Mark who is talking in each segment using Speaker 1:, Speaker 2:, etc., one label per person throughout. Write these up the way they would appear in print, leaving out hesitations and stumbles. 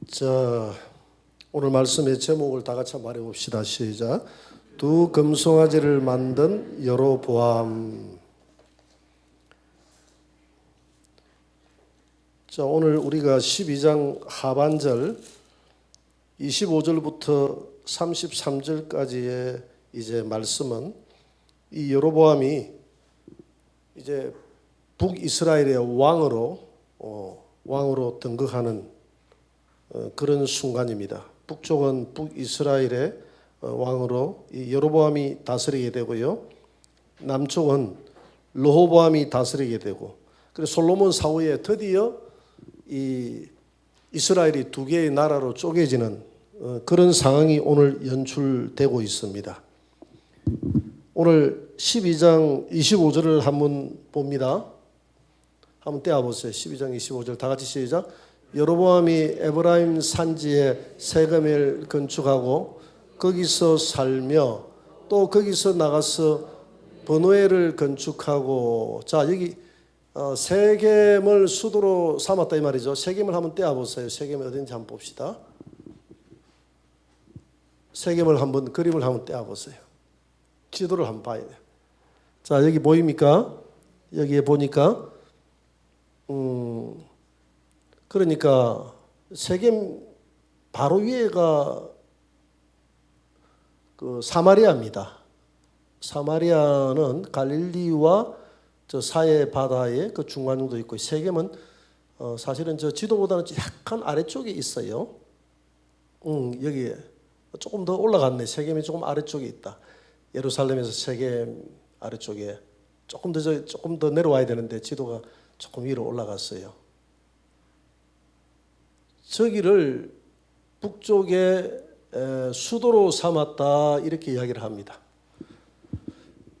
Speaker 1: 자, 오늘 말씀의 제목을 다 같이 말해 봅시다. 시작. 두 금송아지를 만든 여로보암. 자, 오늘 우리가 12장 하반절 25절부터 33절까지의 이제 말씀은 이 여로보암이 이제 북이스라엘의 왕으로 등극하는 그런 순간입니다. 북쪽은 북이스라엘의 왕으로 이 여로보암이 다스리게 되고요. 남쪽은 르호보암이 다스리게 되고, 그래서 솔로몬 사후에 드디어 이 이스라엘이 두 개의 나라로 쪼개지는 그런 상황이 오늘 연출되고 있습니다. 오늘 12장 25절을 한번 봅니다. 한번 떼어보세요. 12장 25절 다 같이 시작. 여로보암이 에브라임 산지에 세겜을 건축하고 거기서 살며 또 거기서 나가서 버노엘을 건축하고, 자 여기 세겜을 수도로 삼았다 이 말이죠. 세겜을 한번 떼어보세요. 세겜이 어딘지 한번 봅시다. 세겜을 한번 그림을 한번 떼어보세요. 지도를 한번 봐야 돼요. 자 여기 보입니까? 여기에 보니까 그러니까 세겜 바로 위에가 그 사마리아입니다. 사마리아는 갈릴리와 저 사해 바다의 그 중간 정도 있고, 세겜은 사실은 저 지도보다는 약간 아래쪽에 있어요. 여기 조금 더 올라갔네. 세겜이 조금 아래쪽에 있다. 예루살렘에서 세겜 아래쪽에 조금 더 내려와야 되는데 지도가 조금 위로 올라갔어요. 저기를 북쪽에 수도로 삼았다 이렇게 이야기를 합니다.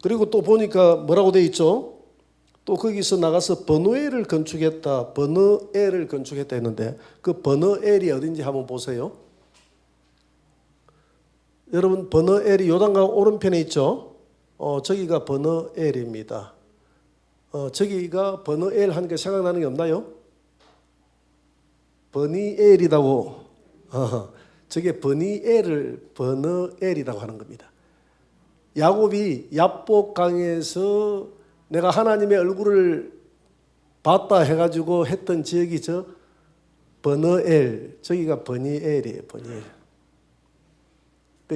Speaker 1: 그리고 또 보니까 뭐라고 돼 있죠? 또 거기서 나가서 버누엘을 건축했다. 버느엘을 건축했다 했는데 그 버느엘이 어딘지 한번 보세요. 여러분 버느엘이 요단강 오른편에 있죠? 저기가 버느엘입니다. 저기가 버느엘 하니까 생각나는 게 없나요? 버니엘이라고, 저게 버느엘이라고 하는 겁니다. 야곱이 야복강에서 내가 하나님의 얼굴을 봤다 해가지고 했던 지역이 저 버느엘, 저기가 버니엘이에요. 버니엘.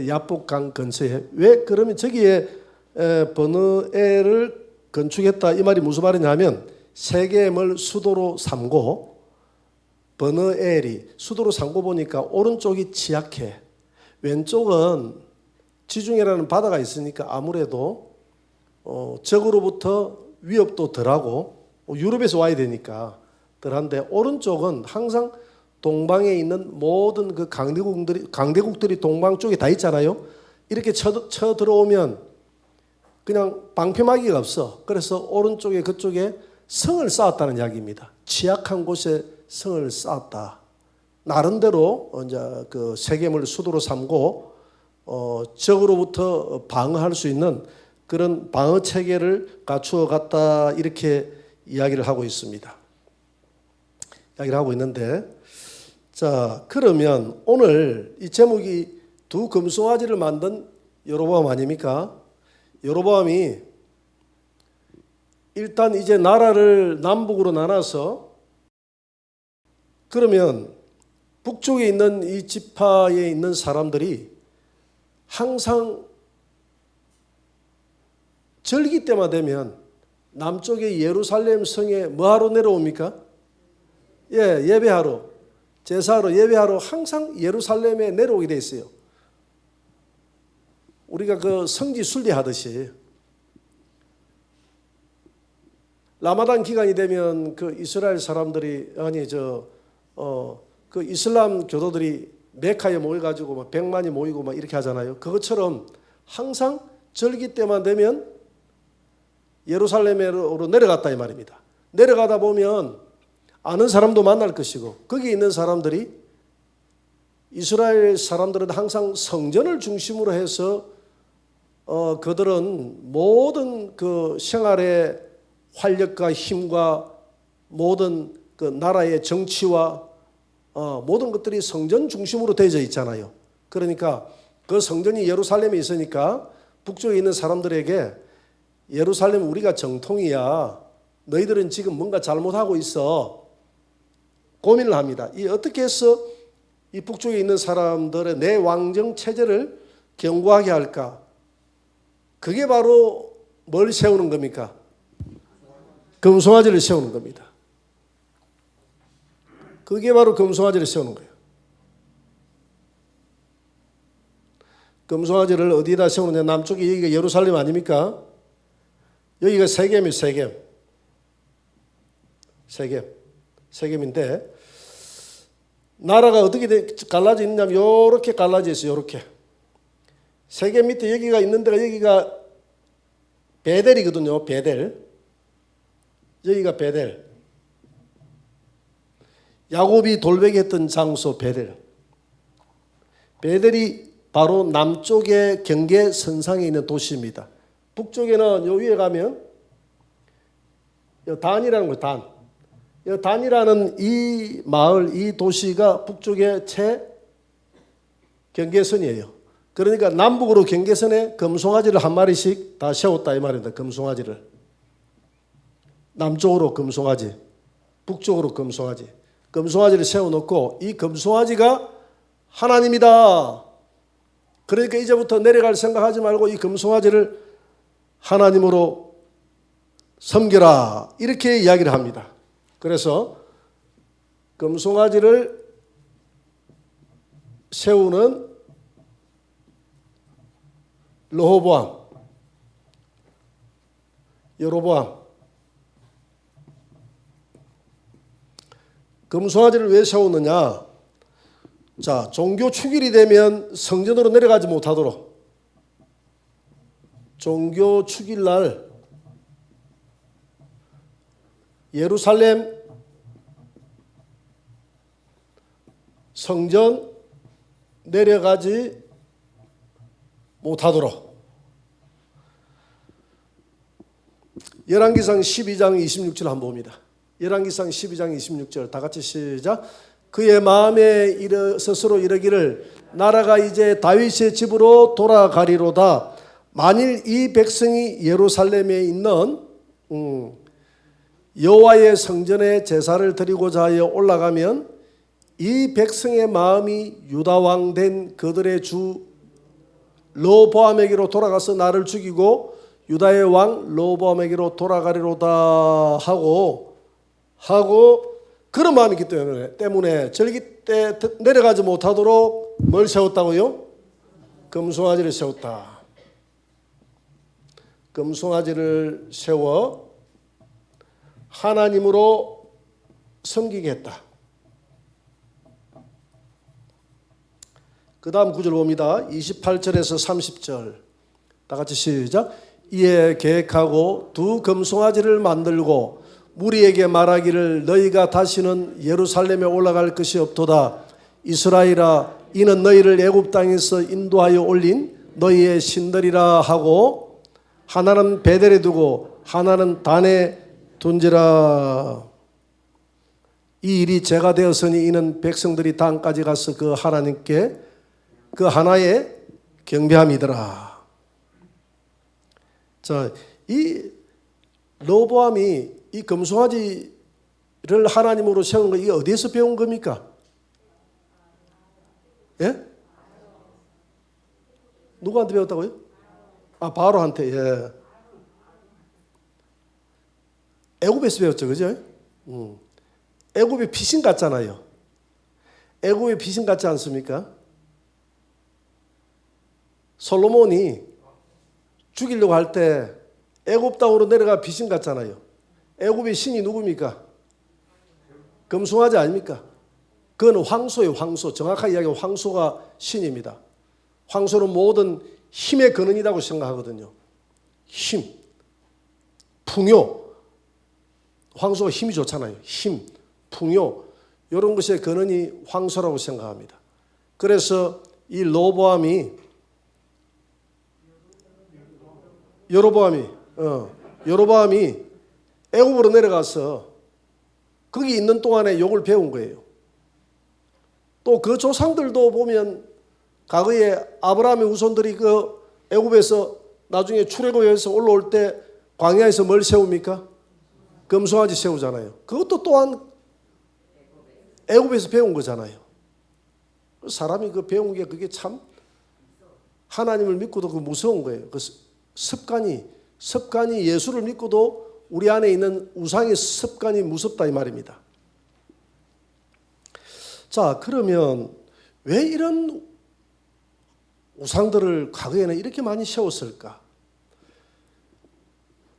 Speaker 1: 야복강 근처에. 왜 그러면 저기에 버느엘을 건축했다 이 말이 무슨 말이냐면, 세겜을 수도로 삼고 버느엘이 수도로 삼고 보니까 오른쪽이 취약해. 왼쪽은 지중해라는 바다가 있으니까 아무래도 적으로부터 위협도 덜하고 유럽에서 와야 되니까 덜한데, 오른쪽은 항상 동방에 있는 모든 그 강대국들이 동방 쪽에 다 있잖아요. 이렇게 쳐 들어오면 그냥 방패막이가 없어. 그래서 오른쪽에 그쪽에 성을 쌓았다는 이야기입니다. 취약한 곳에 성을 쌓았다. 나름대로 이제 그 세겜을 수도로 삼고 적으로부터 방어할 수 있는 그런 방어 체계를 갖추어 갔다 이렇게 이야기를 하고 있습니다. 이야기를 하고 있는데, 자 그러면 오늘 이 제목이 두 금송아지를 만든 여로보암 아닙니까? 여로보암이 일단 이제 나라를 남북으로 나눠서, 그러면 북쪽에 있는 이 지파에 있는 사람들이 항상 절기 때만 되면 남쪽의 예루살렘 성에 뭐하러 내려옵니까? 예배하러, 제사하러, 예배하러 항상 예루살렘에 내려오게 돼 있어요. 우리가 그 성지 순례하듯이 라마단 기간이 되면 그 이스라엘 사람들이 그 이슬람 교도들이 메카에 모여가지고 막 100만이 모이고 막 이렇게 하잖아요. 그것처럼 항상 절기 때만 되면 예루살렘으로 내려갔다 이 말입니다. 내려가다 보면 아는 사람도 만날 것이고, 거기 있는 사람들이, 이스라엘 사람들은 항상 성전을 중심으로 해서 그들은 모든 그 생활의 활력과 힘과 모든 그 나라의 정치와 모든 것들이 성전 중심으로 되어져 있잖아요. 그러니까 그 성전이 예루살렘에 있으니까 북쪽에 있는 사람들에게 예루살렘 우리가 정통이야. 너희들은 지금 뭔가 잘못하고 있어. 고민을 합니다. 이 어떻게 해서 이 북쪽에 있는 사람들의 내 왕정 체제를 견고하게 할까? 그게 바로 뭘 세우는 겁니까? 금송아지를 세우는 겁니다. 그게 바로 금송아지를 세우는 거예요. 금송아지를 어디다 세우느냐? 남쪽에 여기가 예루살렘 아닙니까? 여기가 세겜이에요. 세겜인데 나라가 어떻게 갈라져 있냐면 이렇게 갈라져 있어요. 이렇게 세겜 밑에 여기가 있는 데가 여기가 베델이거든요. 베델. 여기가 베델. 야곱이 돌베개했던 장소 베델. 베델이 바로 남쪽의 경계선상에 있는 도시입니다. 북쪽에는 요 위에 가면 단이라는 거예요. 단. 단이라는 이 마을, 이 도시가 북쪽의 경계선이에요. 그러니까 남북으로 경계선에 금송아지를 한 마리씩 다 세웠다 이 말입니다. 금송아지를. 남쪽으로 금송아지, 북쪽으로 금송아지. 금송아지를 세워놓고 이 금송아지가 하나님이다. 그러니까 이제부터 내려갈 생각하지 말고 이 금송아지를 하나님으로 섬겨라. 이렇게 이야기를 합니다. 그래서 금송아지를 세우는 르호보암, 여로보암. 금송아지를 왜 세우느냐? 자, 종교 축일이 되면 성전으로 내려가지 못하도록 종교 축일날 예루살렘 성전 내려가지 못하도록 열왕기상 12장 26절 한번 봅니다. 열왕기상 12장 26절 다 같이 시작. 그의 마음에 스스로 이르기를 나라가 이제 다윗의 집으로 돌아가리로다. 만일 이 백성이 예루살렘에 있는 여호와의 성전에 제사를 드리고자 하여 올라가면 이 백성의 마음이 유다왕 된 그들의 주 르호보암에게로 돌아가서 나를 죽이고 유다의 왕 르호보암에게로 돌아가리로다 하고 그런 마음이 있기 때문에 절기 때 내려가지 못하도록 뭘 세웠다고요? 금송아지를 세웠다. 금송아지를 세워 하나님으로 섬기게 했다. 그 다음 구절 봅니다. 28절에서 30절 다 같이 시작. 이에 계획하고 두 금송아지를 만들고 무리에게 말하기를 너희가 다시는 예루살렘에 올라갈 것이 없도다. 이스라엘아 이는 너희를 애굽 땅에서 인도하여 올린 너희의 신들이라 하고 하나는 베델에 두고 하나는 단에 둔지라. 이 일이 죄가 되었으니 이는 백성들이 단까지 가서 그 하나님께 그 하나의 경배함이더라. 자, 이 르호보암이 이 금송아지를 하나님으로 세운 거 이게 어디에서 배운 겁니까? 예? 누구한테 배웠다고요? 바로한테. 예. 애굽에서 배웠죠, 그죠? 애굽이 피신 같잖아요. 애굽이 피신 같지 않습니까? 솔로몬이 죽이려고 할 때 애굽 땅으로 내려가 피신 같잖아요. 애굽의 신이 누굽니까? 금송아지 아닙니까? 그건 황소예요. 황소. 정확하게 이야기하면 황소가 신입니다. 황소는 모든 힘의 근원이라고 생각하거든요. 힘, 풍요. 황소가 힘이 좋잖아요. 힘, 풍요. 이런 것의 근원이 황소라고 생각합니다. 그래서 이 르호보암이 여로보암이 애굽으로 내려가서 거기 있는 동안에 욕을 배운 거예요. 또 그 조상들도 보면 과거에 아브라함의 후손들이 그 애굽에서 나중에 출애굽에서 올라올 때 광야에서 뭘 세웁니까? 금송아지 세우잖아요. 그것도 또한 애굽에서 배운 거잖아요. 사람이 그 배운 게 그게 참 하나님을 믿고도 그 무서운 거예요. 그 습관이 예수를 믿고도 우리 안에 있는 우상의 습관이 무섭다 이 말입니다. 자, 그러면 왜 이런 우상들을 과거에는 이렇게 많이 세웠을까?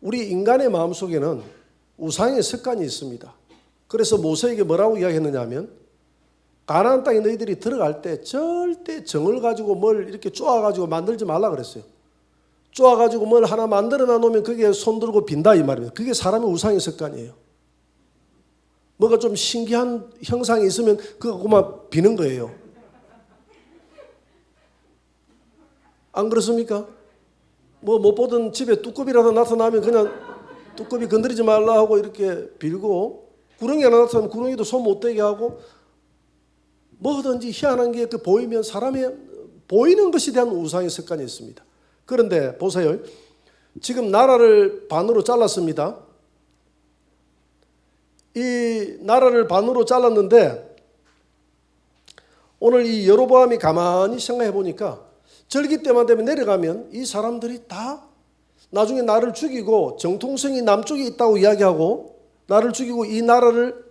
Speaker 1: 우리 인간의 마음속에는 우상의 습관이 있습니다. 그래서 모세에게 뭐라고 이야기했느냐 하면 가나안 땅에 너희들이 들어갈 때 절대 정을 가지고 뭘 이렇게 쪼아가지고 만들지 말라 그랬어요. 쪼아가지고 뭘 하나 만들어 놔놓으면 거기에 손들고 빈다 이 말입니다. 그게 사람의 우상의 습관이에요. 뭐가 좀 신기한 형상이 있으면 그거만 비는 거예요. 안 그렇습니까? 뭐 못 보던 집에 뚜껑이라도 나타나면 그냥 뚜껑이 건드리지 말라 하고 이렇게 빌고, 구렁이 하나 나타나면 구렁이도 손 못 대게 하고, 뭐든지 희한한 게 그 보이면 사람의 보이는 것에 대한 우상의 습관이 있습니다. 그런데 보세요. 지금 나라를 반으로 잘랐습니다. 이 나라를 반으로 잘랐는데 오늘 이 여로보암이 가만히 생각해 보니까 절기 때만 되면 내려가면 이 사람들이 다 나중에 나를 죽이고 정통성이 남쪽에 있다고 이야기하고 나를 죽이고 이 나라를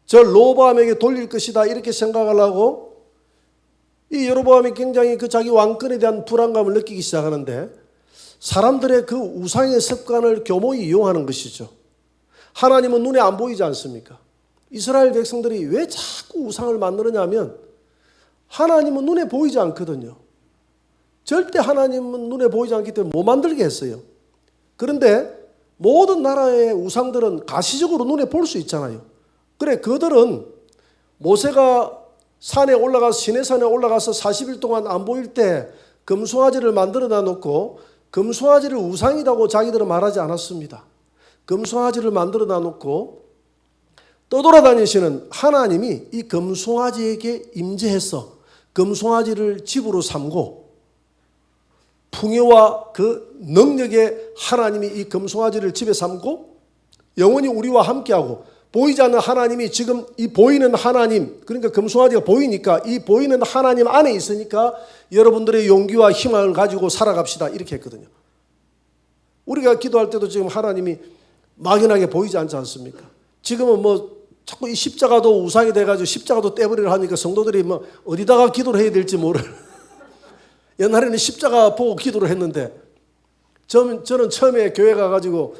Speaker 1: 저 로보암에게 돌릴 것이다 이렇게 생각하려고 이 여로보암이 굉장히 그 자기 왕권에 대한 불안감을 느끼기 시작하는데 사람들의 그 우상의 습관을 교모히 이용하는 것이죠. 하나님은 눈에 안 보이지 않습니까? 이스라엘 백성들이 왜 자꾸 우상을 만드느냐면 하나님은 눈에 보이지 않거든요. 절대 하나님은 눈에 보이지 않기 때문에 못 만들게 했어요. 그런데 모든 나라의 우상들은 가시적으로 눈에 볼 수 있잖아요. 그래, 그들은 모세가 산에 올라가서 시내산에 올라가서 40일 동안 안 보일 때 금송아지를 만들어 놔놓고 금송아지를 우상이라고 자기들은 말하지 않았습니다. 금송아지를 만들어 놔놓고 떠돌아다니시는 하나님이 이 금송아지에게 임재해서 금송아지를 집으로 삼고 풍요와 그 능력의 하나님이 이 금송아지를 집에 삼고 영원히 우리와 함께하고 보이지 않는 하나님이 지금 이 보이는 하나님, 그러니까 금송아지가 보이니까 이 보이는 하나님 안에 있으니까 여러분들의 용기와 희망을 가지고 살아갑시다 이렇게 했거든요. 우리가 기도할 때도 지금 하나님이 막연하게 보이지 않지 않습니까? 지금은 뭐 자꾸 이 십자가도 우상이 돼가지고 십자가도 떼버리려 하니까 성도들이 뭐 어디다가 기도를 해야 될지 모를. 옛날에는 십자가 보고 기도를 했는데 저는 처음에 교회 가가지고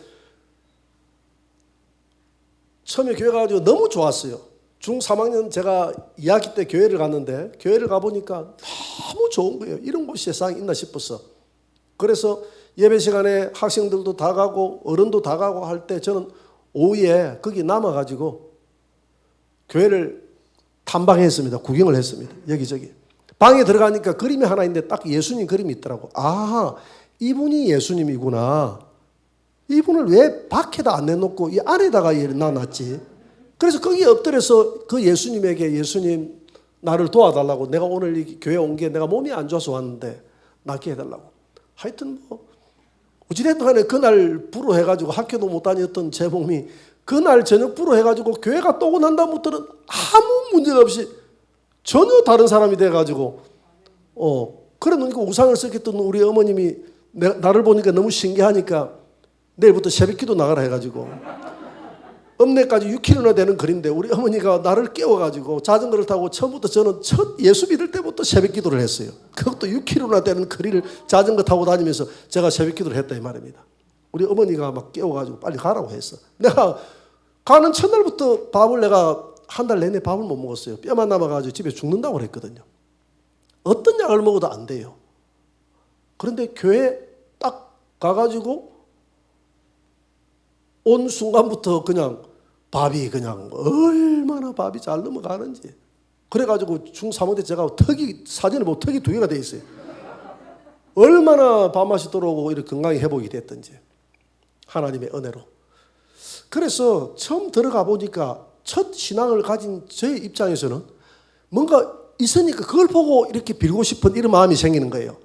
Speaker 1: 너무 좋았어요. 중 3학년 제가 2학기 때 교회를 갔는데 교회를 가보니까 너무 좋은 거예요. 이런 곳이 세상에 있나 싶었어. 그래서 예배 시간에 학생들도 다 가고 어른도 다 가고 할 때 저는 오후에 거기 남아가지고 교회를 탐방했습니다. 구경을 했습니다. 여기저기. 방에 들어가니까 그림이 하나 있는데 딱 예수님 그림이 있더라고. 아, 이분이 예수님이구나. 이분을 왜 밖에다 안 내놓고 이 안에다가 놔놨지? 그래서 거기에 엎드려서 그 예수님에게 예수님 나를 도와달라고 내가 오늘 이 교회 온 게 내가 몸이 안 좋아서 왔는데 낫게 해달라고. 하여튼 뭐 어찌됐든 간에 그날 불어해가지고 학교도 못 다녔던 제 몸이 그날 저녁 불어해가지고 교회가 떠고 난 다음부터는 아무 문제가 없이 전혀 다른 사람이 돼가지고 그러니까 우상을 썼던 우리 어머님이 나를 보니까 너무 신기하니까 내일부터 새벽기도 나가라 해가지고 읍내까지 6km나 되는 거리인데 우리 어머니가 나를 깨워가지고 자전거를 타고 처음부터 저는 첫 예수 믿을 때부터 새벽기도를 했어요. 그것도 6km나 되는 거리를 자전거 타고 다니면서 제가 새벽기도를 했다 이 말입니다. 우리 어머니가 막 깨워가지고 빨리 가라고 했어. 내가 가는 첫날부터 밥을 내가 한 달 내내 밥을 못 먹었어요. 뼈만 남아가지고 집에 죽는다고 그랬거든요. 어떤 약을 먹어도 안 돼요. 그런데 교회 딱 가가지고 온 순간부터 그냥 밥이 그냥 얼마나 밥이 잘 넘어가는지. 그래가지고 중3 때 제가 사진을 보고 턱이 2개가 돼 있어요. 얼마나 밥맛이 들어오고 이렇게 건강이 회복이 됐든지. 하나님의 은혜로. 그래서 처음 들어가 보니까 첫 신앙을 가진 제 입장에서는 뭔가 있으니까 그걸 보고 이렇게 빌고 싶은 이런 마음이 생기는 거예요.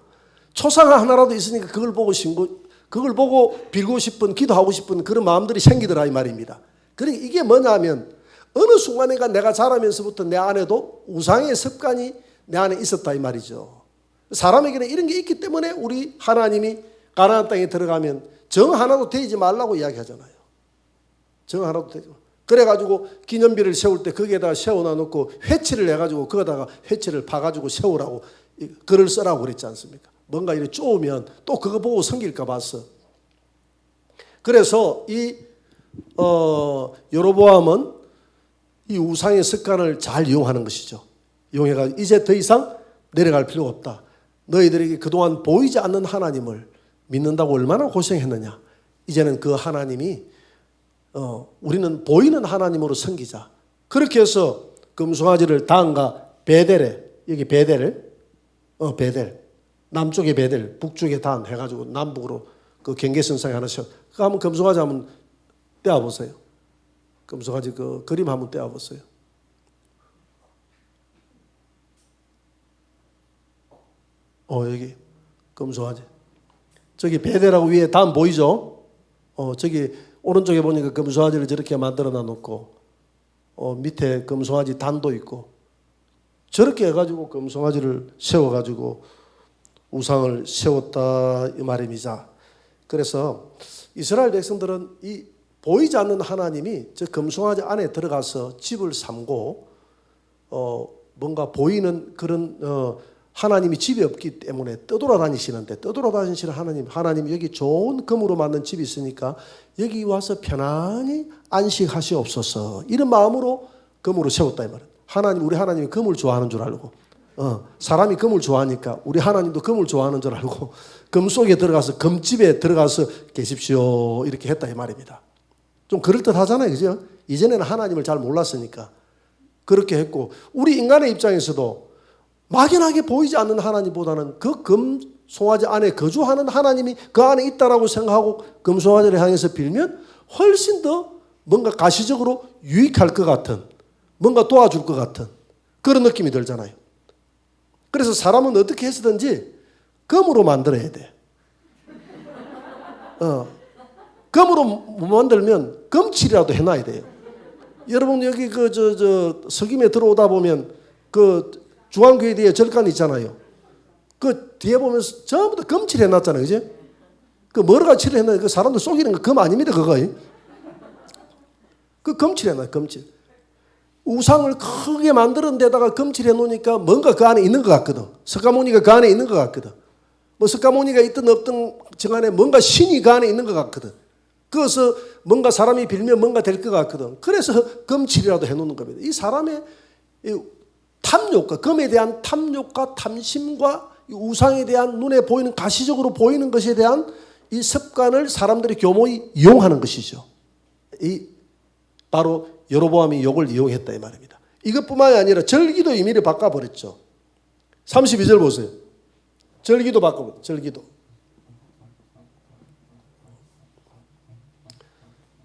Speaker 1: 초상 하나라도 있으니까 그걸 보고 빌고 싶은, 기도하고 싶은 그런 마음들이 생기더라 이 말입니다. 그러니까 이게 뭐냐면 어느 순간인가 내가 자라면서부터 내 안에도 우상의 습관이 내 안에 있었다 이 말이죠. 사람에게는 이런 게 있기 때문에 우리 하나님이 가나안 땅에 들어가면 정 하나도 데이지 말라고 이야기하잖아요. 정 하나도 되지 마. 그래가지고 기념비를 세울 때 거기에다가 세워놔 놓고 회치를 해가지고 거기다가 회치를 파가지고 세우라고 글을 쓰라고 그랬지 않습니까? 뭔가 이렇게 쪼으면 또 그거 보고 섬길까 봤어. 그래서 이 여로보암은 이 우상의 습관을 잘 이용하는 것이죠. 이용해가지고 이제 더 이상 내려갈 필요가 없다. 너희들에게 그동안 보이지 않는 하나님을 믿는다고 얼마나 고생했느냐. 이제는 그 하나님이 우리는 보이는 하나님으로 섬기자. 그렇게 해서 금송아지를 단과 베델에, 여기 베델, 남쪽에 베델, 북쪽에 단 해가지고 남북으로 그 경계선상에 하나 세워. 그 한번 금송아지 한번 떼어보세요. 금송아지 그 그림 한번 떼어보세요. 여기 금송아지. 저기 베델하고 위에 단 보이죠? 저기 오른쪽에 보니까 금송아지를 저렇게 만들어 놔놓고 밑에 금송아지 단도 있고 저렇게 해가지고 금송아지를 세워가지고 우상을 세웠다 이 말입니다. 그래서 이스라엘 백성들은 이 보이지 않는 하나님이 저 금송아지 안에 들어가서 집을 삼고 뭔가 보이는 그런 하나님이 집이 없기 때문에 떠돌아다니시는데 떠돌아다니시는 하나님 여기 좋은 금으로 만든 집이 있으니까 여기 와서 편안히 안식하시옵소서 이런 마음으로 금으로 세웠다 이 말이에요. 우리 하나님이 금을 좋아하는 줄 알고 사람이 금을 좋아하니까 우리 하나님도 금을 좋아하는 줄 알고 금 속에 들어가서 금집에 들어가서 계십시오 이렇게 했다 이 말입니다. 좀 그럴듯하잖아요, 그죠? 이전에는 하나님을 잘 몰랐으니까 그렇게 했고 우리 인간의 입장에서도 막연하게 보이지 않는 하나님보다는 그 금송아지 안에 거주하는 하나님이 그 안에 있다라고 생각하고 금송아지를 향해서 빌면 훨씬 더 뭔가 가시적으로 유익할 것 같은 뭔가 도와줄 것 같은 그런 느낌이 들잖아요. 그래서 사람은 어떻게 해서든지 금으로 만들어야 돼. 금으로 못 만들면 금칠이라도 해놔야 돼요. 여러분 여기 석임에 들어오다 보면 그 중앙교회 뒤에 절간 있잖아요. 그 뒤에 보면 전부 다 금칠 해놨잖아요, 그죠? 그 뭐가 칠을 해놨는데 그 사람들 속이는 거 금 아닙니다, 그거. 그 금칠 해놔요, 금칠. 우상을 크게 만드는 데다가 금칠 해놓으니까 뭔가 그 안에 있는 것 같거든. 석가모니가 그 안에 있는 것 같거든. 뭐 석가모니가 있든 없든 정안에 뭔가 신이 그 안에 있는 것 같거든. 그래서 뭔가 사람이 빌면 뭔가 될 것 같거든. 그래서 금칠이라도 해놓는 겁니다. 이 사람의 탐욕과 금에 대한 탐욕과 탐심과 우상에 대한 눈에 보이는 가시적으로 보이는 것에 대한 이 습관을 사람들이 교모히 이용하는 것이죠. 이 바로 여로보암이 이걸 이용했다 이 말입니다. 이것뿐만이 아니라 절기도 의미를 바꿔버렸죠. 32절 보세요. 절기도 바꿔버렸죠. 절기도.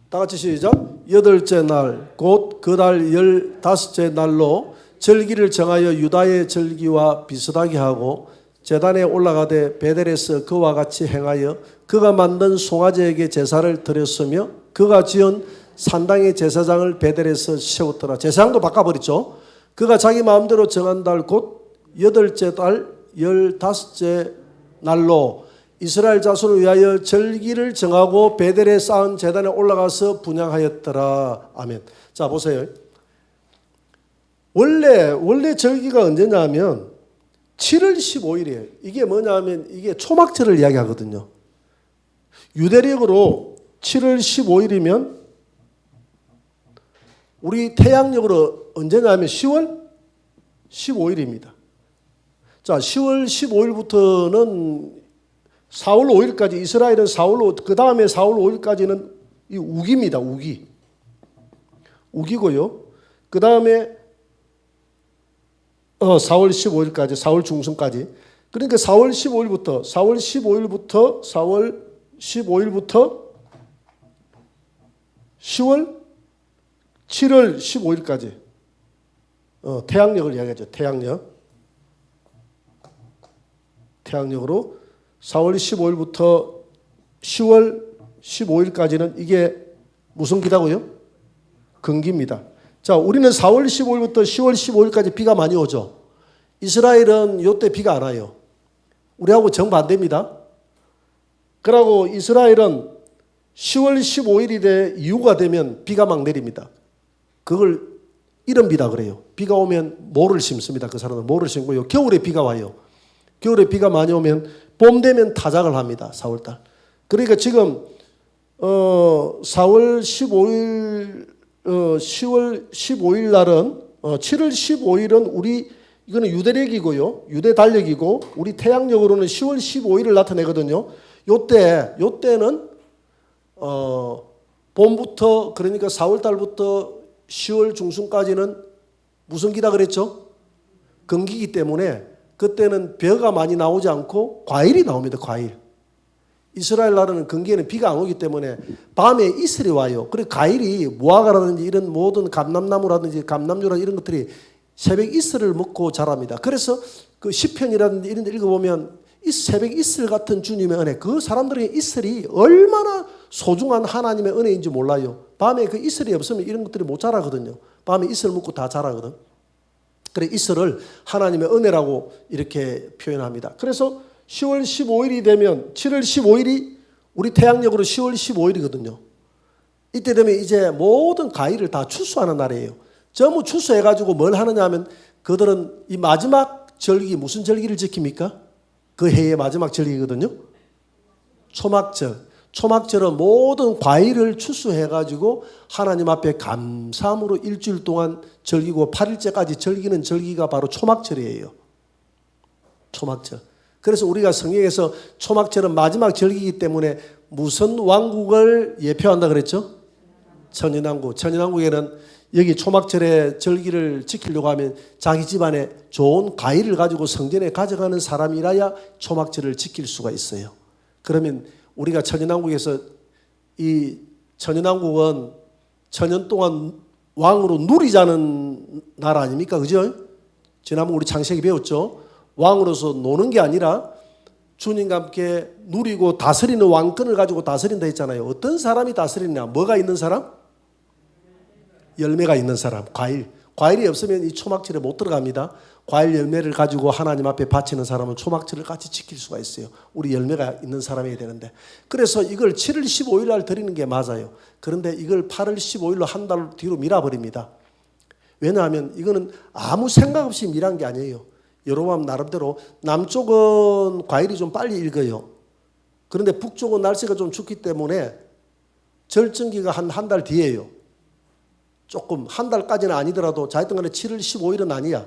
Speaker 1: 다 같이 시작. 8째 날 곧 그 달 15째 날로 절기를 정하여 유다의 절기와 비슷하게 하고 제단에 올라가되 베델에서 그와 같이 행하여 그가 만든 송아지에게 제사를 드렸으며 그가 지은 산당의 제사장을 베델에서 세웠더라. 제사장도 바꿔버렸죠. 그가 자기 마음대로 정한 달 곧 8째 달 15째 날로 이스라엘 자손을 위하여 절기를 정하고 베델에 쌓은 제단에 올라가서 분향하였더라. 아멘. 자 보세요. 원래 절기가 언제냐면 7월 15일이에요. 이게 뭐냐면 이게 초막절을 이야기하거든요. 유대력으로 7월 15일이면 우리 태양력으로 언제냐면 10월 15일입니다. 자, 10월 15일부터는 4월 5일까지 이스라엘은 4월 그 다음에 4월 5일까지는 이 우기입니다. 우기고요. 그 다음에 4월 15일까지 4월 중순까지 그러니까 4월 15일부터 10월 7월 15일까지 태양력을 이야기하죠. 태양력. 태양력으로 4월 15일부터 10월 15일까지는 이게 무슨 기다고요? 건기입니다. 자, 우리는 4월 15일부터 10월 15일까지 비가 많이 오죠. 이스라엘은 이때 비가 안 와요. 우리하고 정반대입니다. 그러고 이스라엘은 10월 15일이 돼 이후가 되면 비가 막 내립니다. 그걸 이른비다 그래요. 비가 오면 모를 심습니다. 그 사람은 모를 심고요. 겨울에 비가 와요. 겨울에 비가 많이 오면 봄 되면 타작을 합니다. 4월달. 그러니까 지금 4월 15일 10월 15일 날은 7월 15일은 우리 이거는 유대력이고요. 유대 달력이고 우리 태양력으로는 10월 15일을 나타내거든요. 요때는 봄부터 그러니까 4월 달부터 10월 중순까지는 무슨 기다 그랬죠? 건기기 때문에 그때는 벼가 많이 나오지 않고 과일이 나옵니다. 과일. 이스라엘 나라는 건기에는 비가 안 오기 때문에 밤에 이슬이 와요. 그리고 과일이 무화과라든지 이런 모든 감람나무라든지 감람류라든지 이런 것들이 새벽 이슬을 먹고 자랍니다. 그래서 그 시편이라든지 이런 데 읽어보면 이 새벽 이슬 같은 주님의 은혜, 그 사람들의 이슬이 얼마나 소중한 하나님의 은혜인지 몰라요. 밤에 그 이슬이 없으면 이런 것들이 못 자라거든요. 밤에 이슬 먹고 다 자라거든. 그래 이슬을 하나님의 은혜라고 이렇게 표현합니다. 그래서 10월 15일이 되면 7월 15일이 우리 태양력으로 10월 15일이거든요. 이때 되면 이제 모든 과일을 다 추수하는 날이에요. 전부 추수해가지고 뭘 하느냐 하면 그들은 이 마지막 절기, 무슨 절기를 지킵니까? 그 해의 마지막 절기거든요. 초막절. 초막절은 모든 과일을 추수해가지고 하나님 앞에 감사함으로 일주일 동안 절기고 8일째까지 절기는 절기가 바로 초막절이에요. 초막절. 그래서 우리가 성경에서 초막절은 마지막 절기이기 때문에 무슨 왕국을 예표한다 그랬죠? 천연왕국. 천연왕국에는 여기 초막절의 절기를 지키려고 하면 자기 집안에 좋은 과일을 가지고 성전에 가져가는 사람이라야 초막절을 지킬 수가 있어요. 그러면 우리가 천연왕국에서 이 천연왕국은 천년 동안 왕으로 누리자는 나라 아닙니까? 그죠? 지난번 우리 창세기 배웠죠? 왕으로서 노는 게 아니라 주님과 함께 누리고 다스리는 왕권을 가지고 다스린다 했잖아요. 어떤 사람이 다스리냐? 뭐가 있는 사람? 열매가 있는 사람, 과일. 과일이 없으면 이 초막절에 못 들어갑니다. 과일 열매를 가지고 하나님 앞에 바치는 사람은 초막절을 같이 지킬 수가 있어요. 우리 열매가 있는 사람이어야 되는데. 그래서 이걸 7월 15일 날 드리는 게 맞아요. 그런데 이걸 8월 15일로 한 달 뒤로 밀어버립니다. 왜냐하면 이거는 아무 생각 없이 밀한 게 아니에요. 여로보암 나름대로 남쪽은 과일이 좀 빨리 익어요. 그런데 북쪽은 날씨가 좀 춥기 때문에 절정기가 한 달 뒤에요. 조금 한 달까지는 아니더라도 자했던 간에 7월 15일은 아니야.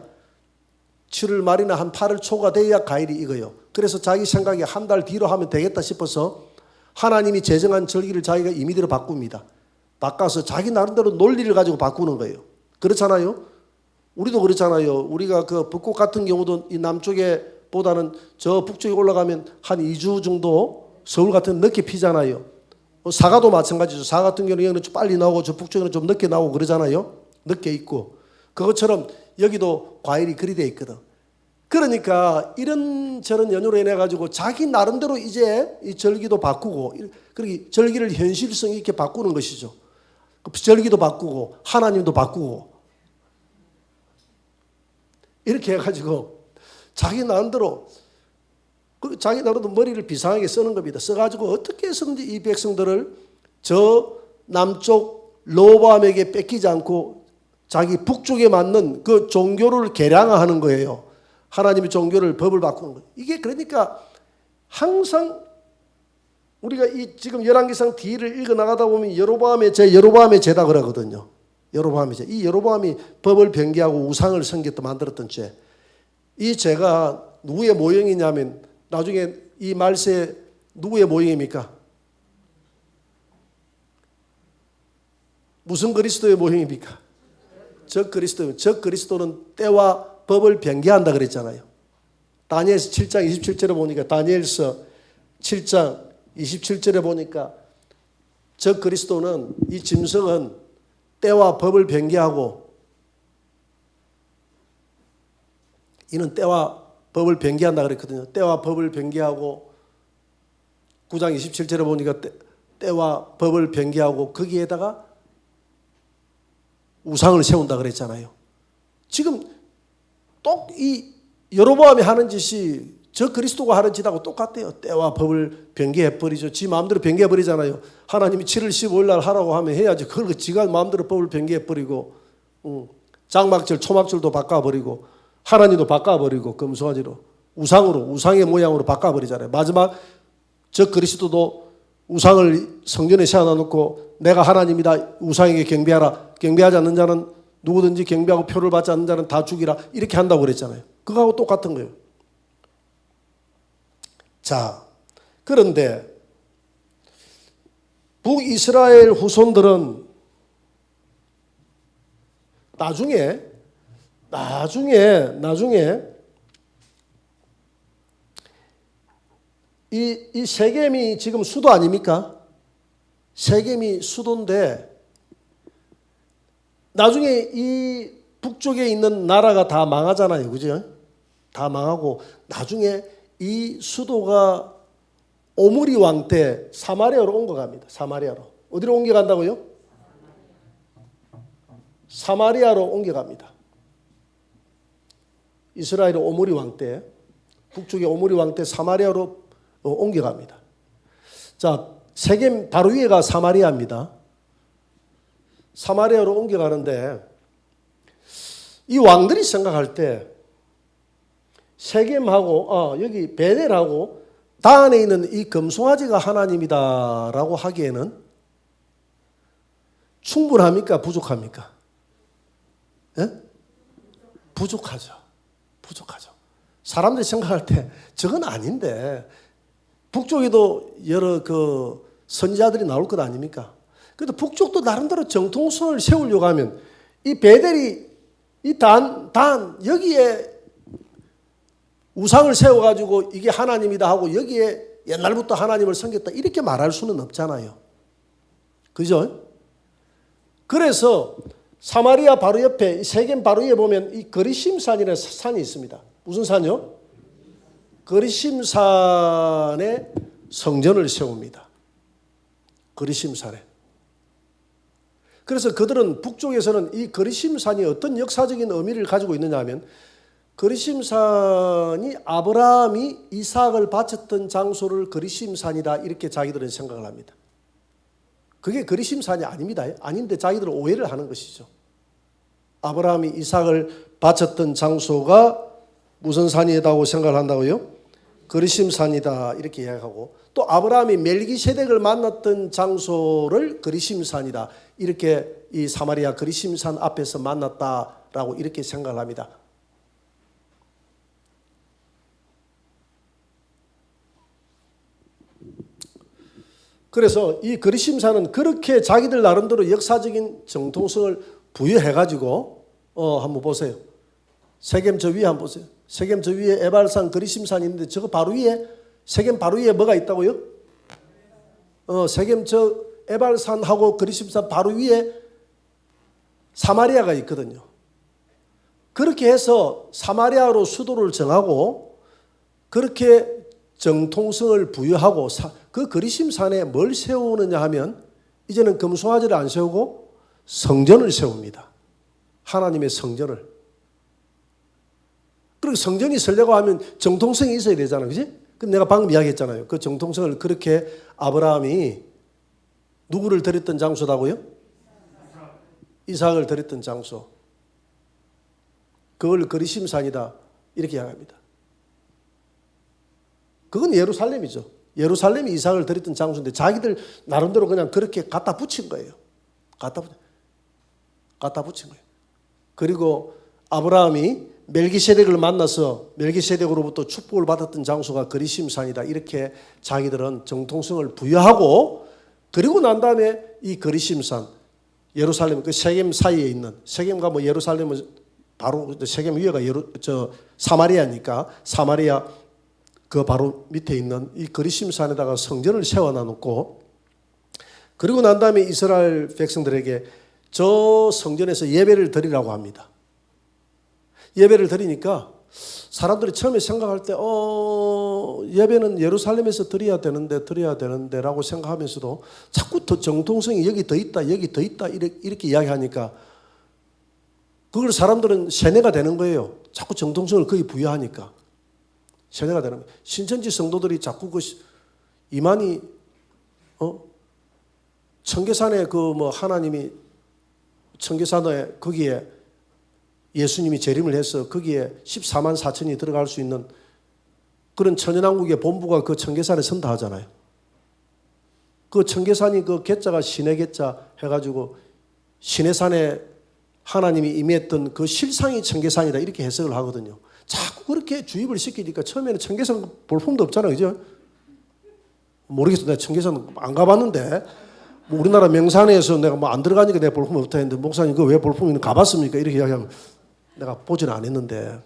Speaker 1: 7월 말이나 한 8월 초가 돼야 과일이 익어요. 그래서 자기 생각에 한 달 뒤로 하면 되겠다 싶어서 하나님이 제정한 절기를 자기가 임의대로 바꿉니다. 바꿔서 자기 나름대로 논리를 가지고 바꾸는 거예요. 그렇잖아요. 우리도 그렇잖아요. 우리가 그 벚꽃 같은 경우도 이 남쪽에 보다는 저 북쪽에 올라가면 한 2주 정도 서울 같은 늦게 피잖아요. 사과도 마찬가지죠. 사과 같은 경우는 여기는 좀 빨리 나오고 저 북쪽에는 좀 늦게 나오고 그러잖아요. 늦게 있고. 그것처럼 여기도 과일이 그리 돼 있거든. 그러니까 이런저런 연유로 인해 가지고 자기 나름대로 이제 이 절기도 바꾸고 그렇게 절기를 현실성 있게 바꾸는 것이죠. 절기도 바꾸고 하나님도 바꾸고 이렇게 해가지고 자기 나름대로 머리를 비상하게 쓰는 겁니다. 써가지고 어떻게 해서든지 이 백성들을 저 남쪽 로보암에게 뺏기지 않고 자기 북쪽에 맞는 그 종교를 개량화하는 거예요. 하나님의 종교를 법을 바꾸는 거예요. 이게 그러니까 항상 우리가 이 지금 열왕기상 뒤를 읽어 나가다 보면 여로보암의 죄다 그러거든요. 여로보암의 죄. 이 여로보암이 법을 변개하고 우상을 섬겼다 만들었던 죄. 이 죄가 누구의 모형이냐면 나중에 이 말세 누구의 모형입니까? 무슨 그리스도의 모형입니까? 적 그리스도는 때와 법을 변개한다 그랬잖아요. 다니엘서 7장 27절에 보니까 다니엘서 7장 27절에 보니까 적 그리스도는 이 짐승은 때와 법을 변개하고 이는 때와 법을 변개한다 그랬거든요. 때와 법을 변개하고 9장 27절에 보니까 때와 법을 변개하고 거기에다가 우상을 세운다 그랬잖아요. 지금 또 이 여로보암이 하는 짓이 저 그리스도가 하는 짓하고 똑같대요. 때와 법을 변개해버리죠. 지 마음대로 변개해버리잖아요. 하나님이 7월 15일 날 하라고 하면 해야지. 그걸 지가 마음대로 법을 변개해버리고 장막절 초막절도 바꿔버리고 하나님도 바꿔버리고 금송아지로 우상으로 우상의 모양으로 바꿔버리잖아요. 마지막 저 그리스도도 우상을 성전에 세워놓고 내가 하나님이다 우상에게 경배하라. 경배하지 않는 자는 누구든지 경배하고 표를 받지 않는 자는 다 죽이라. 이렇게 한다고 그랬잖아요. 그거하고 똑같은 거예요. 자, 그런데 북이스라엘 후손들은 나중에 이 세겜이 지금 수도 아닙니까? 세겜이 수도인데 나중에 이 북쪽에 있는 나라가 다 망하잖아요. 그죠? 다 망하고 나중에 이 수도가 오므리 왕 때 사마리아로 옮겨갑니다. 사마리아로. 어디로 옮겨간다고요? 사마리아로 옮겨갑니다. 이스라엘 오므리 왕 때, 북쪽의 오므리 왕 때 사마리아로 옮겨갑니다. 자, 세겜 바로 위에가 사마리아입니다. 사마리아로 옮겨가는데 이 왕들이 생각할 때 세겜하고 여기 베델하고 단에 있는 이 금송아지가 하나님이다라고 하기에는 충분합니까? 부족합니까? 예? 부족하죠. 사람들이 생각할 때 저건 아닌데 북쪽에도 여러 그 선지자들이 나올 것 아닙니까? 그래도 북쪽도 나름대로 정통성을 세우려고 하면 이 베델이 이 단 여기에 우상을 세워가지고 이게 하나님이다 하고 여기에 옛날부터 하나님을 섬겼다 이렇게 말할 수는 없잖아요. 그죠? 그래서 사마리아 바로 옆에 세겜 바로 위에 보면 이 거리심산이라는 산이 있습니다. 무슨 산이요? 거리심산에 성전을 세웁니다. 거리심산에. 그래서 그들은 북쪽에서는 이 거리심산이 어떤 역사적인 의미를 가지고 있느냐 하면 거리심산이 아브라함이 이삭을 바쳤던 장소를 거리심산이다 이렇게 자기들은 생각을 합니다. 그게 거리심산이 아닙니다. 아닌데 자기들은 오해를 하는 것이죠. 아브라함이 이삭을 바쳤던 장소가 무슨 산이라고 생각을 한다고요? 거리심산이다 이렇게 이야기하고 또 아브라함이 멜기세덱을 만났던 장소를 거리심산이다 이렇게 이 사마리아 거리심산 앞에서 만났다라고 이렇게 생각을 합니다. 그래서 이 거리심산은 그렇게 자기들 나름대로 역사적인 정통성을 부여해가지고 한번 보세요. 세겜 저 위에 한번 보세요. 세겜 저 위에 에발산 거리심산이 있는데 저거 바로 위에 세겜 바로 위에 뭐가 있다고요? 세겜 저 에발산하고 거리심산 바로 위에 사마리아가 있거든요. 그렇게 해서 사마리아로 수도를 정하고 그렇게 정통성을 부여하고 그 거리심산에 뭘 세우느냐 하면 이제는 금송아지를 안 세우고 성전을 세웁니다. 하나님의 성전을. 그리고 성전이 설려고 하면 정통성이 있어야 되잖아요. 그지? 그럼 내가 방금 이야기했잖아요. 그 정통성을 그렇게 아브라함이 누구를 드렸던 장소다고요? 이삭을 드렸던 장소. 그걸 거리심산이다. 이렇게 이야기합니다. 그건 예루살렘이죠. 예루살렘이 이삭을 드렸던 장소인데 자기들 나름대로 그냥 그렇게 갖다 붙인 거예요. 갖다 붙인 거예요. 그리고 아브라함이 멜기세덱을 만나서 멜기세덱으로부터 축복을 받았던 장소가 거리심산이다. 이렇게 자기들은 정통성을 부여하고 그리고 난 다음에 이 거리심산 예루살렘 그 세겜 사이에 있는 세겜과 뭐 예루살렘은 바로 세겜 위에가 사마리아니까 사마리아 그 바로 밑에 있는 이 거리심산에다가 성전을 세워놔놓고 그리고 난 다음에 이스라엘 백성들에게 저 성전에서 예배를 드리라고 합니다. 예배를 드리니까 사람들이 처음에 생각할 때 예배는 예루살렘에서 드려야 되는데 라고 생각하면서도 자꾸 더 정통성이 여기 더 있다 이렇게 이야기하니까 그걸 사람들은 세뇌가 되는 거예요. 자꾸 정통성을 거기 부여하니까 세뇌가 되는 거예요. 신천지 성도들이 자꾸 그 이만희 청계산에 하나님이 청계산에 거기에 예수님이 재림을 해서 거기에 14만 4천이 들어갈 수 있는 그런 천연왕국의 본부가 그 청계산에 선다 하잖아요. 그 청계산이 그 개자가 신의 개자 해가지고 신의 산에 하나님이 임했던 그 실상이 청계산이다 이렇게 해석을 하거든요. 자꾸 그렇게 주입을 시키니까 처음에는 청계산 볼품도 없잖아요. 그죠? 모르겠어. 내가 청계산 안 가봤는데 우리나라 명산에서 내가 안 들어가니까 내가 볼품 없다 했는데 목사님 그거 왜 볼품이 가봤습니까? 이렇게 이야기하면 내가 보지는 않았는데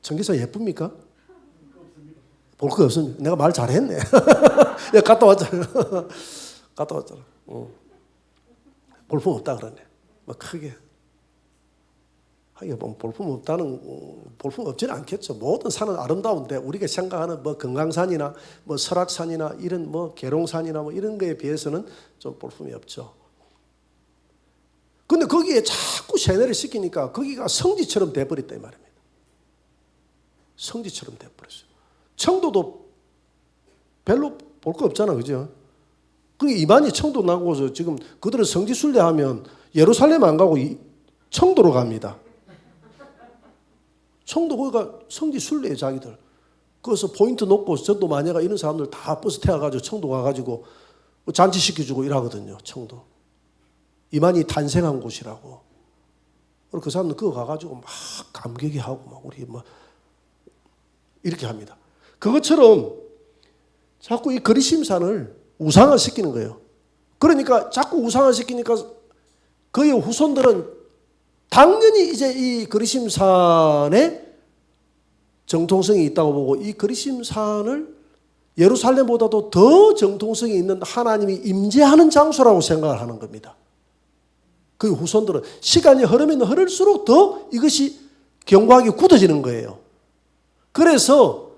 Speaker 1: 청계산 예쁩니까? 볼 거 없습니다. 내가 말 잘했네. 야, 갔다 왔잖아. 갔다 왔잖아. 볼품 없다 그러네. 크게. 하긴 볼품 없지는 않겠죠. 모든 산은 아름다운데 우리가 생각하는 금강산이나 설악산이나 이런 계룡산이나 이런 거에 비해서는 좀 볼품이 없죠. 근데 거기에 자꾸 세뇌를 시키니까 거기가 성지처럼 돼버렸다 이 말입니다. 성지처럼 돼버렸어요. 청도도 별로 볼 거 없잖아, 그죠? 그게 이만희 청도 나고서 지금 그들은 성지 순례하면 예루살렘 안 가고 청도로 갑니다. 청도 거기가 성지 순례에 자기들. 거기서 포인트 놓고 전도 마녀가 이런 사람들 다 버스 태워가지고 청도 가가지고 잔치시켜주고 일하거든요. 청도. 이만희 탄생한 곳이라고. 그리고 그 사람들 그거 가가지고 막 감격이 하고 막 우리 이렇게 합니다. 그것처럼 자꾸 이 그리심산을 우상화시키는 거예요. 그러니까 자꾸 우상화시키니까 그의 후손들은 당연히 이제 이 그리심산에 정통성이 있다고 보고 이 그리심산을 예루살렘보다도 더 정통성이 있는 하나님이 임재하는 장소라고 생각을 하는 겁니다. 그 후손들은 시간이 흐르면 흐를수록 더 이것이 견고하게 굳어지는 거예요. 그래서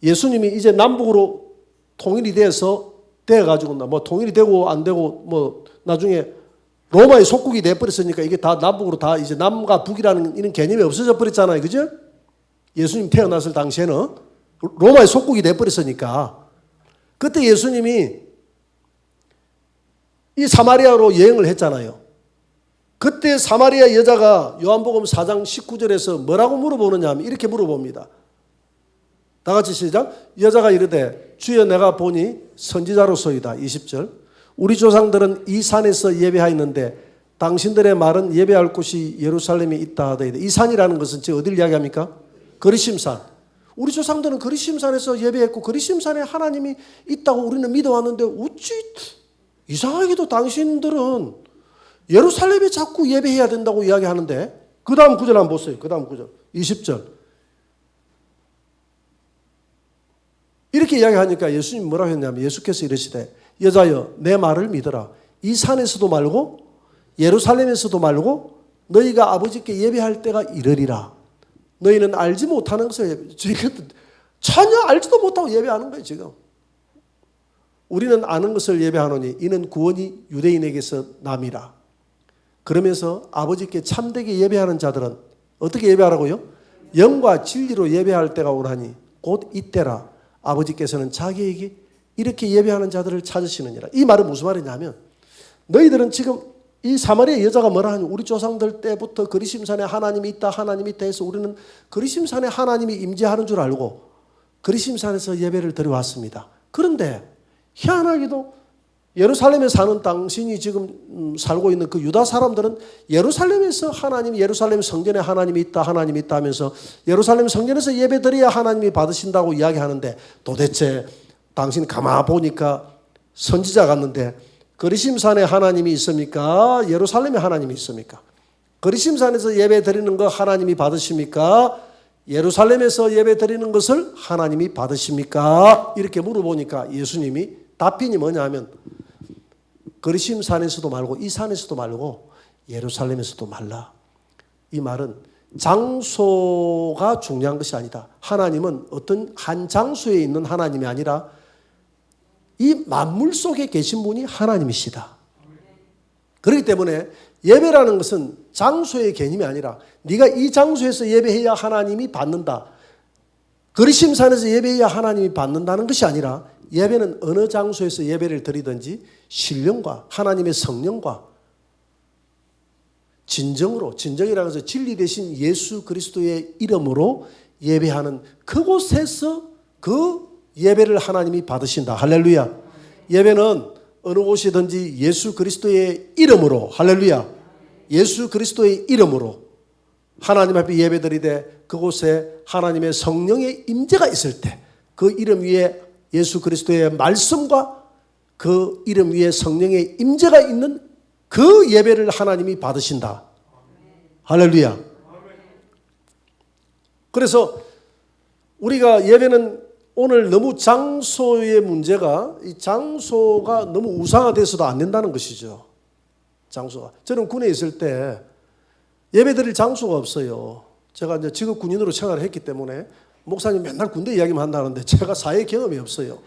Speaker 1: 예수님이 이제 남북으로 통일이 돼가지고 통일이 되고 안 되고 나중에 로마의 속국이 돼버렸으니까 이게 다 남북으로 다 이제 남과 북이라는 이런 개념이 없어져 버렸잖아요. 그죠? 예수님 태어났을 당시에는 로마의 속국이 돼버렸으니까 그때 예수님이 이 사마리아로 여행을 했잖아요. 그때 사마리아 여자가 요한복음 4장 19절에서 뭐라고 물어보느냐 하면 이렇게 물어봅니다. 다 같이 시작. 여자가 이르되 주여 내가 보니 선지자로소이다. 20절. 우리 조상들은 이 산에서 예배하였는데 당신들의 말은 예배할 곳이 예루살렘에 있다 하더이다. 이 산이라는 것은 지금 어디를 이야기합니까? 그리심산. 우리 조상들은 그리심산에서 예배했고 그리심산에 하나님이 있다고 우리는 믿어왔는데 어찌 이상하게도 당신들은 예루살렘에 자꾸 예배해야 된다고 이야기하는데 그 다음 구절 한번 보세요. 그 다음 구절 20절 이렇게 이야기하니까 예수님이 뭐라고 했냐면 예수께서 이르시되 여자여 내 말을 믿어라. 이 산에서도 말고 예루살렘에서도 말고 너희가 아버지께 예배할 때가 이르리라. 너희는 알지 못하는 것을 전혀 알지도 못하고 예배하는 거예요. 지금 우리는 아는 것을 예배하노니 이는 구원이 유대인에게서 남이라. 그러면서 아버지께 참되게 예배하는 자들은 어떻게 예배하라고요? 영과 진리로 예배할 때가 오라니 곧 이때라. 아버지께서는 자기에게 이렇게 예배하는 자들을 찾으시느니라. 이 말은 무슨 말이냐면 너희들은 지금 이 사마리아 여자가 뭐라 하니 우리 조상들 때부터 그리심산에 하나님이 있다 해서 우리는 그리심산에 하나님이 임재하는 줄 알고 그리심산에서 예배를 드려왔습니다. 그런데 희한하게도 예루살렘에 사는 당신이 지금 살고 있는 그 유다 사람들은 예루살렘에서 하나님이 예루살렘 성전에 하나님이 있다 하면서 예루살렘 성전에서 예배드려야 하나님이 받으신다고 이야기하는데 도대체 당신 가만 보니까 선지자 같는데 그리심산에 하나님이 있습니까? 예루살렘에 하나님이 있습니까? 그리심산에서 예배 드리는 거 하나님이 받으십니까? 예루살렘에서 예배 드리는 것을 하나님이 받으십니까? 이렇게 물어보니까 예수님이 답변이 뭐냐 하면 그리심산에서도 말고 이 산에서도 말고 예루살렘에서도 말라. 이 말은 장소가 중요한 것이 아니다. 하나님은 어떤 한 장소에 있는 하나님이 아니라 이 만물 속에 계신 분이 하나님이시다. 그렇기 때문에 예배라는 것은 장소의 개념이 아니라 네가 이 장소에서 예배해야 하나님이 받는다. 그리심산에서 예배해야 하나님이 받는다는 것이 아니라 예배는 어느 장소에서 예배를 드리든지 신령과 하나님의 성령과 진정으로, 진정이라고 해서 진리 대신 예수 그리스도의 이름으로 예배하는 그곳에서 그 예배를 하나님이 받으신다. 할렐루야. 예배는 어느 곳이든지 예수 그리스도의 이름으로, 할렐루야, 예수 그리스도의 이름으로 하나님 앞에 예배드리되 그곳에 하나님의 성령의 임재가 있을 때 그 이름 위에 예수 그리스도의 말씀과 그 이름 위에 성령의 임재가 있는 그 예배를 하나님이 받으신다. 할렐루야. 그래서 우리가 예배는 오늘 너무 장소의 문제가, 이 장소가 너무 우상화돼서도 안 된다는 것이죠. 장소가. 저는 군에 있을 때 예배 드릴 장소가 없어요. 제가 이제 직업 군인으로 생활을 했기 때문에 목사님 맨날 군대 이야기만 한다는데 제가 사회 경험이 없어요.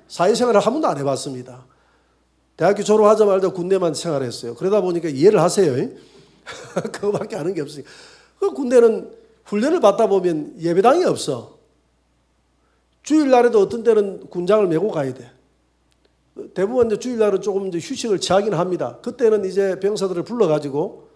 Speaker 1: 사회생활을 한 번도 안 해봤습니다. 대학교 졸업하자마자 군대만 생활했어요. 그러다 보니까 이해를 하세요. 그거밖에 아는 게 없으니까. 그 군대는 훈련을 받다 보면 예배당이 없어. 주일날에도 어떤 때는 군장을 메고 가야 돼. 대부분 이제 주일날은 조금 이제 휴식을 취하긴 합니다. 그때는 이제 병사들을 불러가지고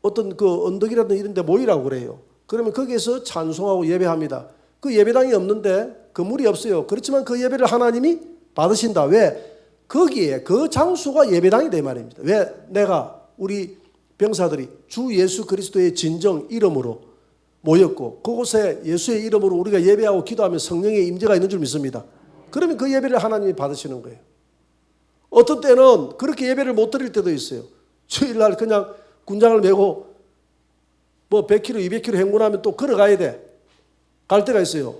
Speaker 1: 어떤 그 언덕이라든지 이런 데 모이라고 그래요. 그러면 거기에서 찬송하고 예배합니다. 그 예배당이 없는데 건물이 없어요. 그렇지만 그 예배를 하나님이 받으신다. 왜? 거기에 그 장소가 예배당이 돼 말입니다. 왜? 내가 우리 병사들이 주 예수 그리스도의 진정 이름으로 모였고 그곳에 예수의 이름으로 우리가 예배하고 기도하면 성령의 임재가 있는 줄 믿습니다. 그러면 그 예배를 하나님이 받으시는 거예요. 어떤 때는 그렇게 예배를 못 드릴 때도 있어요. 주일날 그냥 군장을 메고 뭐 100km, 200km 행군하면 또 걸어가야 돼. 갈 때가 있어요.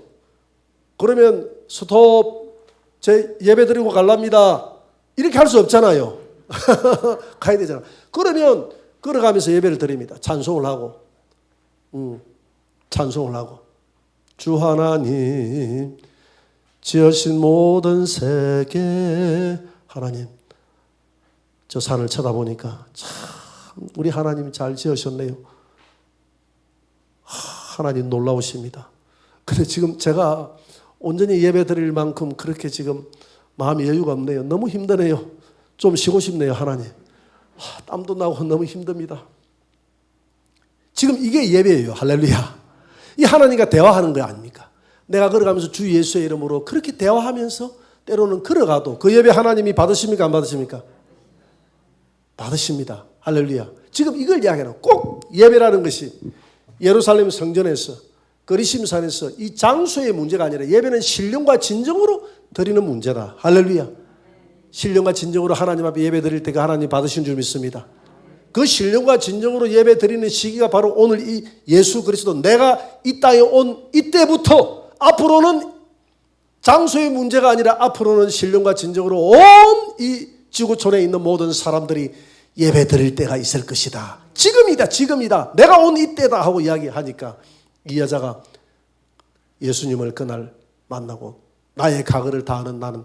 Speaker 1: 그러면 스톱, 제 예배 드리고 갈랍니다. 이렇게 할 수 없잖아요. 가야 되잖아. 그러면 걸어가면서 예배를 드립니다. 찬송을 하고. 찬송을 하고. 주 하나님 지으신 모든 세계, 하나님, 저 산을 쳐다보니까 참 우리 하나님이 잘 지으셨네요. 하나님 놀라우십니다. 근데 지금 제가 온전히 예배 드릴 만큼 그렇게 지금 마음의 여유가 없네요. 너무 힘드네요. 좀 쉬고 싶네요, 하나님. 땀도 나고 너무 힘듭니다. 지금 이게 예배예요. 할렐루야. 이 하나님과 대화하는 거 아닙니까? 내가 걸어가면서 주 예수의 이름으로 그렇게 대화하면서 때로는 걸어가도 그 예배 하나님이 받으십니까? 안 받으십니까? 받으십니다. 할렐루야. 지금 이걸 이야기하는 꼭 예배라는 것이 예루살렘 성전에서 그리심산에서 이 장소의 문제가 아니라 예배는 신령과 진정으로 드리는 문제다. 할렐루야. 신령과 진정으로 하나님 앞에 예배 드릴 때가 하나님 받으신 줄 믿습니다. 그 신령과 진정으로 예배 드리는 시기가 바로 오늘 이 예수 그리스도, 내가 이 땅에 온 이때부터 앞으로는 장소의 문제가 아니라 앞으로는 신령과 진정으로 온 이 지구촌에 있는 모든 사람들이 예배 드릴 때가 있을 것이다. 지금이다, 지금이다. 내가 온 이때다 하고 이야기하니까 이 여자가 예수님을 그날 만나고 나의 가거를 다하는 나는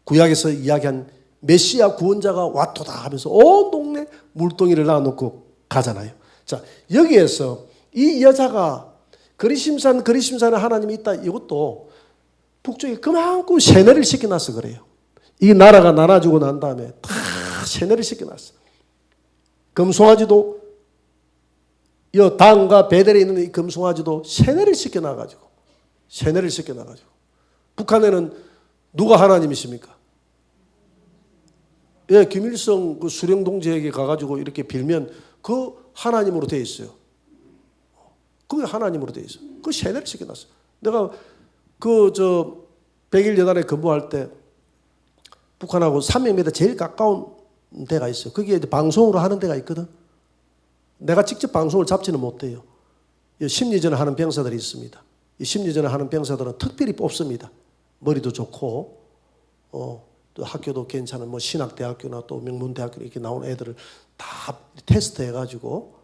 Speaker 1: 구약에서 이야기한 메시아 구원자가 왔도다 하면서 온 동네 물동이를 놔놓고 가잖아요. 자, 여기에서 이 여자가 그리심산에 하나님이 있다, 이것도 북쪽에 그만큼 세뇌를 시켜놨어 그래요. 이 나라가 나눠지고 난 다음에 다 세뇌를 시켜놨어. 금송아지도 이 단과 베델에 있는 이 금송아지도 세뇌를 시켜놔가지고 북한에는 누가 하나님이십니까? 예, 김일성 그 수령 동지에게 가가지고 이렇게 빌면 그 하나님으로 되어 있어요. 그게 하나님으로 되어 있어요. 그 세뇌를 시켜놨어요. 내가 그 100일 여단에 근무할 때 북한하고 300m 제일 가까운 데가 있어요. 거기에 방송으로 하는 데가 있거든. 내가 직접 방송을 잡지는 못해요. 심리전을 하는 병사들이 있습니다. 이 심리전을 하는 병사들은 특별히 뽑습니다. 머리도 좋고 또 학교도 괜찮은 뭐 신학대학교나 또 명문대학교 이렇게 나온 애들을 다 테스트해가지고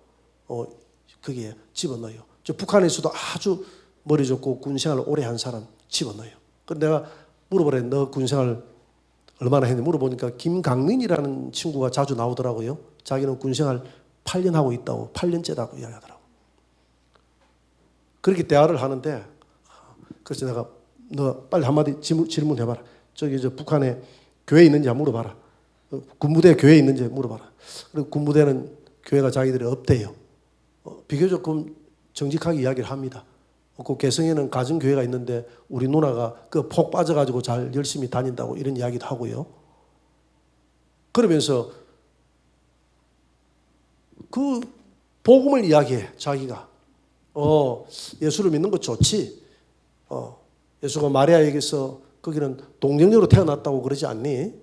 Speaker 1: 거기에 집어넣어요. 저 북한에서도 아주 머리 좋고 군생활을 오래 한 사람 집어넣어요. 그런데 내가 물어보래. 너 군생활 얼마나 했는지 물어보니까 김강민이라는 친구가 자주 나오더라고요. 자기는 군생활 8년 하고 있다고, 8년째라고 이야기하더라고. 그렇게 대화를 하는데, 그래서 내가 너 빨리 한마디 질문해봐라. 저기 저 북한에 교회 있는지 물어봐라. 군부대 교회 있는지 물어봐라. 그리고 군부대는 교회가 자기들이 없대요. 비교적 좀 정직하게 이야기를 합니다. 그 개성에는 가정교회가 있는데 우리 누나가 그 폭 빠져가지고 잘 열심히 다닌다고 이런 이야기도 하고요. 그러면서 그 복음을 이야기해. 자기가 예수를 믿는 거 좋지. 예수가 마리아에게서 거기는 동정녀로 태어났다고 그러지 않니?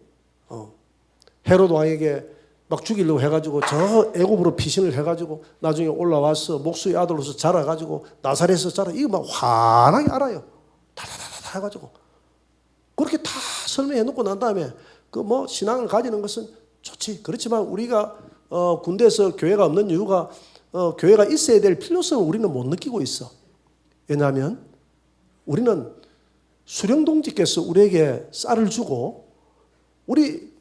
Speaker 1: 헤로드 왕에게 막 죽이려고 해가지고 저 애굽으로 피신을 해가지고 나중에 올라와서 목수의 아들로서 자라가지고 나사렛에서 자라. 이거 막 환하게 알아요. 다다다다 해가지고 그렇게 다 설명해 놓고 난 다음에 그 뭐 신앙을 가지는 것은 좋지. 그렇지만 우리가 군대에서 교회가 없는 이유가 교회가 있어야 될 필요성을 우리는 못 느끼고 있어. 왜냐하면 우리는 수령동지께서 우리에게 쌀을 주고 우리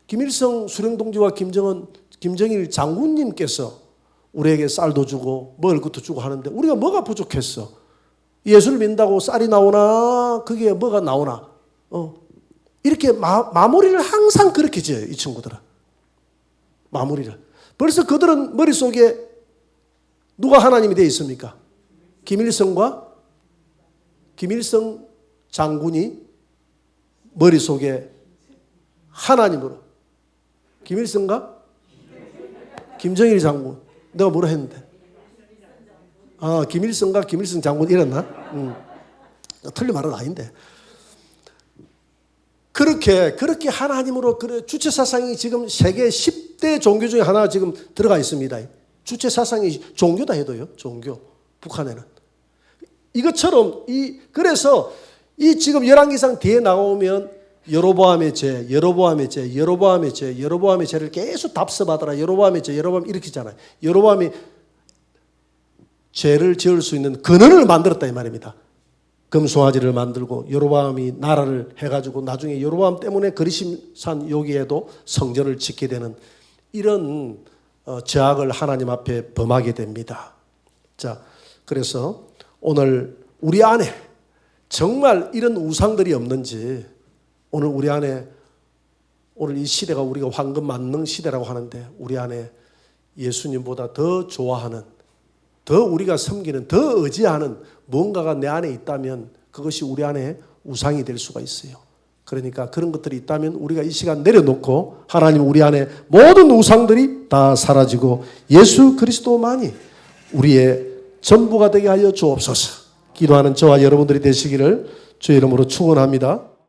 Speaker 1: 김일성 수령동지와 김정일 장군님께서 우리에게 쌀도 주고 먹을 것도 주고 하는데 우리가 뭐가 부족했어? 예수를 믿는다고 쌀이 나오나 그게 뭐가 나오나? 이렇게 마무리를 항상 그렇게 지어요. 이 친구들은. 마무리를. 벌써 그들은 머릿속에 누가 하나님이 되어 있습니까? 김일성 장군이 머릿속에 하나님으로. 김일성과 김정일 장군. 내가 뭐라 했는데? 김일성과 김일성 장군 이랬나? 틀린 말은 아닌데. 그렇게 하나님으로 주체 사상이 지금 세계 10대 종교 중에 하나 지금 들어가 있습니다. 주체 사상이 종교다 해도요. 종교. 북한에는. 이것처럼 그래서 이 지금 열왕기상 뒤에 나오면 여로보암의 죄, 여로보암의 죄를 계속 답습하더라. 여로보암의 죄, 여로보암 이렇게 있잖아요. 여로보암이 죄를 지을 수 있는 근원을 만들었다 이 말입니다. 금송아지를 만들고 여로보암이 나라를 해가지고 나중에 여로보암 때문에 그리심산 여기에도 성전을 짓게 되는 이런 죄악을 하나님 앞에 범하게 됩니다. 자, 그래서 오늘 우리 안에 정말 이런 우상들이 없는지 오늘 우리 안에 오늘 이 시대가 우리가 황금 만능 시대라고 하는데 우리 안에 예수님보다 더 좋아하는 더 우리가 섬기는 더 의지하는 뭔가가 내 안에 있다면 그것이 우리 안에 우상이 될 수가 있어요. 그러니까 그런 것들이 있다면 우리가 이 시간 내려놓고 하나님 우리 안에 모든 우상들이 다 사라지고 예수 그리스도만이 우리의 전부가 되게 하여 주옵소서. 기도하는 저와 여러분들이 되시기를 주의 이름으로 축원합니다.